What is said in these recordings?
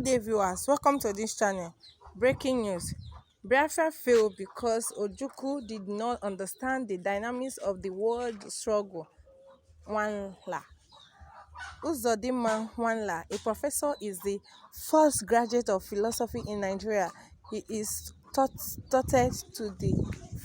Day viewers, welcome to this channel. Breaking news: Biafra failed because Ojukwu did not understand the dynamics of the world struggle. Nwanla Uzodinma Nwanla, a professor, is the first graduate of philosophy in Nigeria. He is touted to the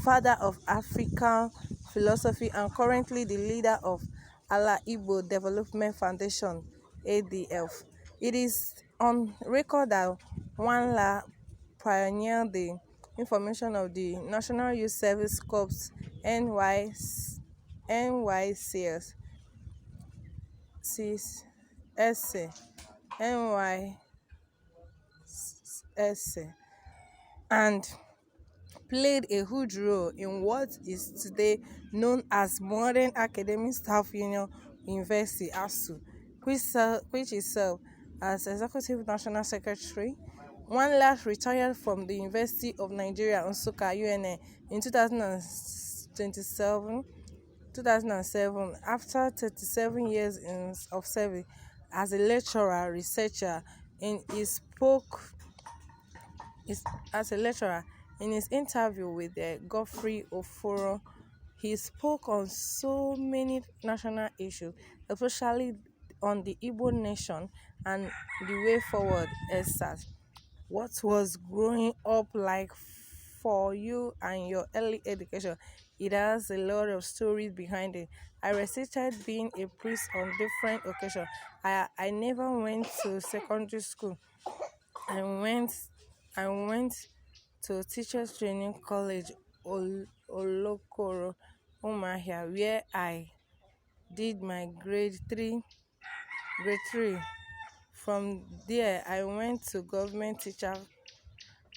father of African philosophy and currently the leader of Ala Igbo Development Foundation (ADF). It is on record that Nwanla pioneered the information of the National Youth Service Corps NYCS NYSC and played a huge role in what is today known as Modern Academic Staff Union University (ASU), which is served as Executive National Secretary. Nwanla retired from the University of Nigeria Nsukka (UNN) in 2007 after 37 years of service as a lecturer researcher. In his interview with Godfrey Oforo, he spoke on so many national issues, especially on the Igbo nation and the way forward. As what was growing up like for you and your early education? It has a lot of stories behind it. I resisted being a priest on different occasions. I never went to secondary school. I went to Teachers Training College Olokoro, Umuahia, where I did my grade 3. From there, I went to Government Teacher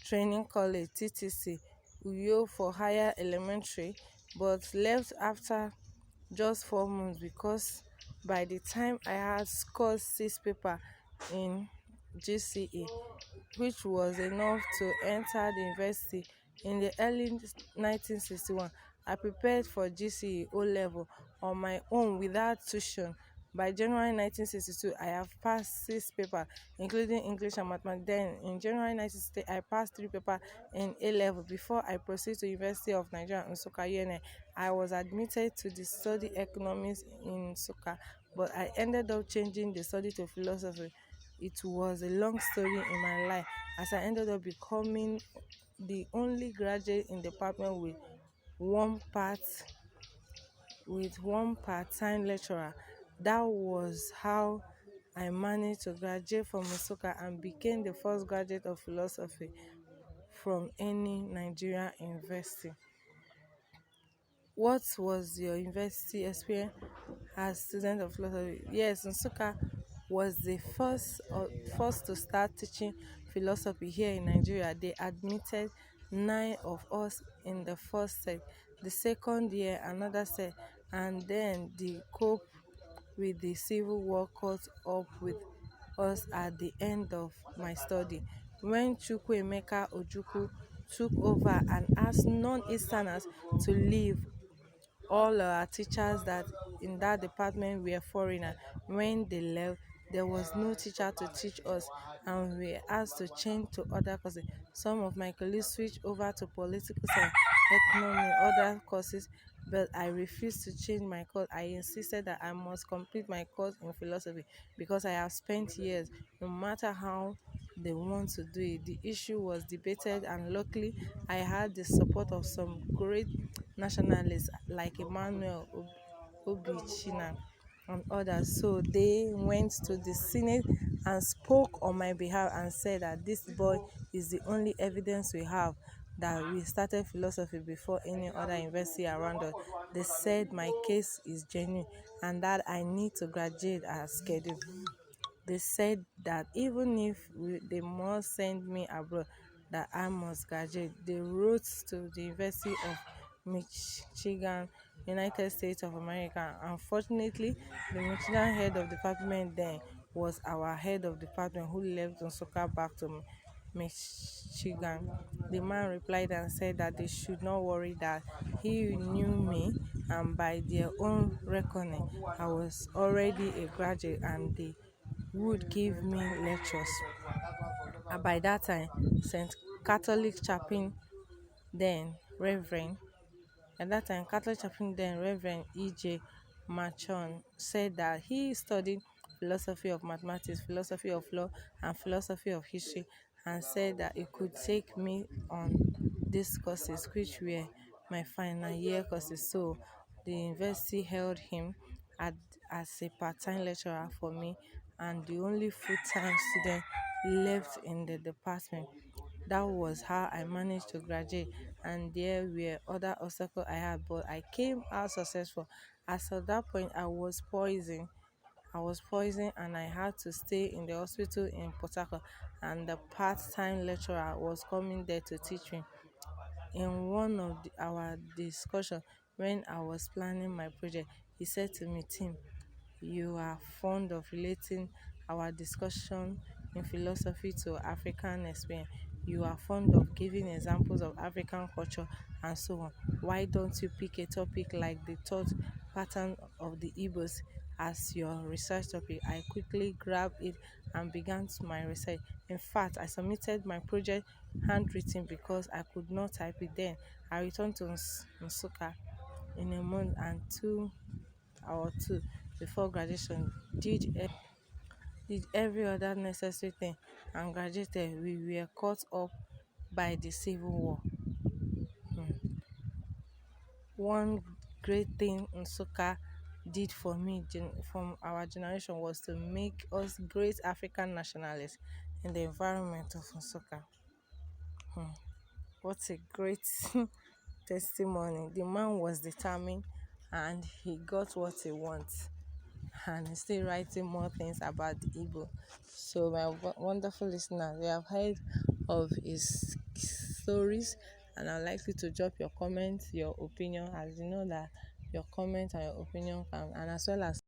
Training College (TTC) Uyo for higher elementary, but left after just 4 months because by the time I had scored 6 papers in GCE, which was enough to enter the university in the early 1961. I prepared for GCE O-level on my own without tuition. By January 1962, I have passed 6 papers, including English and Mathematics. Then, in January 1960, I passed 3 papers in A-level before I proceeded to University of Nigeria Nsukka (UNN). I was admitted to the study economics in Nsukka, but I ended up changing the study to philosophy. It was a long story in my life, as I ended up becoming the only graduate in the department one part-time lecturer. That was how I managed to graduate from Nsukka and became the first graduate of philosophy from any Nigerian university. What was your university experience as student of philosophy? Yes, Nsukka was the first to start teaching philosophy here in Nigeria. They admitted 9 of us in the first set, the second year another set, and then the cope with the civil war caught up with us at the end of my study, when Ojukwu took over and asked non-Easterners to leave. All our teachers that in that department were foreigners. When they left, there was no teacher to teach us, and we were asked to change to other courses. Some of my colleagues switched over to political science, economy, other courses, but I refused to change my course. I insisted that I must complete my course in philosophy because I have spent years, no matter how they want to do it. The issue was debated, and luckily I had the support of some great nationalists like Emmanuel Obichina and others. So they went to the Senate and spoke on my behalf and said that this boy is the only evidence we have that we started philosophy before any other university around us. They said my case is genuine and that I need to graduate as scheduled. They said that even if they must send me abroad, that I must graduate. They wrote to the University of Michigan, United States of America. Unfortunately, the Michigan head of department then was our head of department, who left Nsukka back to Michigan. The man replied and said that they should not worry, that he knew me, and by their own reckoning, I was already a graduate, and they would give me lectures. And by that time, St. Catholic Chaplain then Reverend at that time Catholic Chaplain then Reverend E.J. Machon said that he studied philosophy of mathematics, philosophy of law, and philosophy of history, and said that he could take me on these courses, which were my final year courses. So the university held him at, as a part-time lecturer for me, and the only full-time student left in the department. That was how I managed to graduate, and there were other obstacles I had, but I came out successful. As of that point, I was poisoned and I had to stay in the hospital in Port Harcourt, and the part-time lecturer was coming there to teach me. In one of our discussion, when I was planning my project, he said to me, Tim, you are fond of relating our discussion in philosophy to African experience. You are fond of giving examples of African culture and so on. Why don't you pick a topic like the thought pattern of the Igbos as your research topic? I quickly grabbed it and began my research. In fact, I submitted my project handwritten because I could not type it then. I returned to Nsukka in a month and two before graduation, did every other necessary thing, and graduated. We were caught up by the Civil War. One great thing Nsukka did for me from our generation was to make us great African nationalists in the environment of Nsukka. What a great testimony. The man was determined and he got what he wants. And he's still writing more things about the Igbo. So, my wonderful listeners, you have heard of his stories, and I'd like you to drop your comments, your opinion, as you know that your comment and your opinion can, and as well as